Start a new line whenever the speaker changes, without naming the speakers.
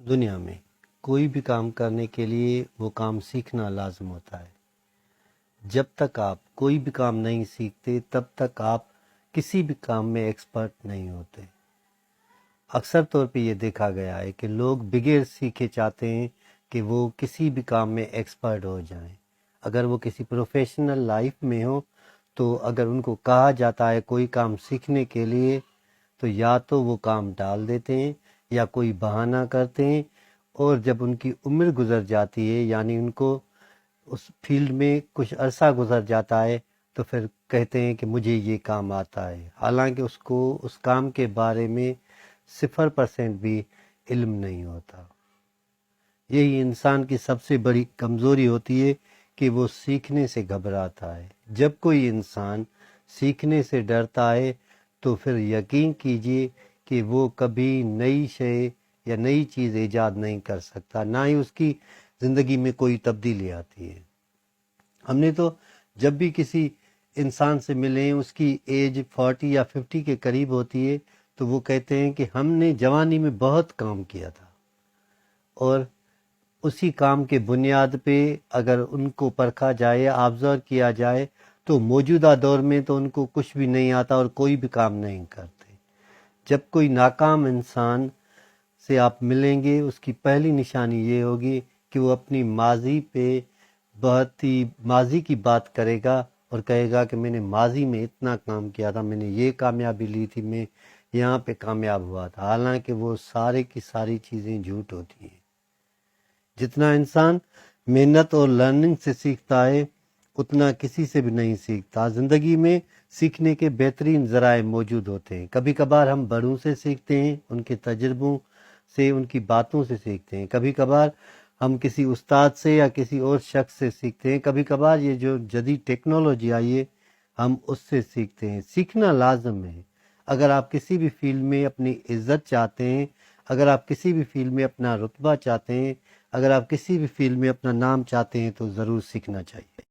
دنیا میں کوئی بھی کام کرنے کے لیے وہ کام سیکھنا لازم ہوتا ہے۔ جب تک آپ کوئی بھی کام نہیں سیکھتے تب تک آپ کسی بھی کام میں ایکسپرٹ نہیں ہوتے۔ اکثر طور پہ یہ دیکھا گیا ہے کہ لوگ بغیر سیکھے چاہتے ہیں کہ وہ کسی بھی کام میں ایکسپرٹ ہو جائیں۔ اگر وہ کسی پروفیشنل لائف میں ہو تو اگر ان کو کہا جاتا ہے کوئی کام سیکھنے کے لیے تو یا تو وہ کام ڈال دیتے ہیں یا کوئی بہانہ کرتے ہیں، اور جب ان کی عمر گزر جاتی ہے یعنی ان کو اس فیلڈ میں کچھ عرصہ گزر جاتا ہے تو پھر کہتے ہیں کہ مجھے یہ کام آتا ہے، حالانکہ اس کو اس کام کے بارے میں 0% بھی علم نہیں ہوتا۔ یہی انسان کی سب سے بڑی کمزوری ہوتی ہے کہ وہ سیکھنے سے گھبراتا ہے۔ جب کوئی انسان سیکھنے سے ڈرتا ہے تو پھر یقین کیجئے کہ وہ کبھی نئی شے یا نئی چیز ایجاد نہیں کر سکتا، نہ ہی اس کی زندگی میں کوئی تبدیلی آتی ہے۔ ہم نے تو جب بھی کسی انسان سے ملیں اس کی ایج 40 یا 50 کے قریب ہوتی ہے تو وہ کہتے ہیں کہ ہم نے جوانی میں بہت کام کیا تھا، اور اسی کام کے بنیاد پہ اگر ان کو پرکھا جائے آبزرو کیا جائے تو موجودہ دور میں تو ان کو کچھ بھی نہیں آتا اور کوئی بھی کام نہیں کرتے۔ جب کوئی ناکام انسان سے آپ ملیں گے اس کی پہلی نشانی یہ ہوگی کہ وہ اپنی ماضی پہ بہت ہی ماضی کی بات کرے گا اور کہے گا کہ میں نے ماضی میں اتنا کام کیا تھا، میں نے یہ کامیابی لی تھی، میں یہاں پہ کامیاب ہوا تھا، حالانکہ وہ سارے کی ساری چیزیں جھوٹ ہوتی ہیں۔ جتنا انسان محنت اور لرننگ سے سیکھتا ہے اتنا کسی سے بھی نہیں سیکھتا۔ زندگی میں سیکھنے کے بہترین ذرائع موجود ہوتے ہیں۔ کبھی کبھار ہم بڑوں سے سیکھتے ہیں، ان کے تجربوں سے، ان کی باتوں سے سیکھتے ہیں۔ کبھی کبھار ہم کسی استاد سے یا کسی اور شخص سے سیکھتے ہیں۔ کبھی کبھار یہ جو جدید ٹیکنالوجی آئی ہے ہم اس سے سیکھتے ہیں۔ سیکھنا لازم ہے۔ اگر آپ کسی بھی فیلڈ میں اپنی عزت چاہتے ہیں، اگر آپ کسی بھی فیلڈ میں اپنا رتبہ چاہتے ہیں، اگر آپ کسی بھی فیلڈ میں اپنا نام چاہتے ہیں تو ضرور سیکھنا چاہیے۔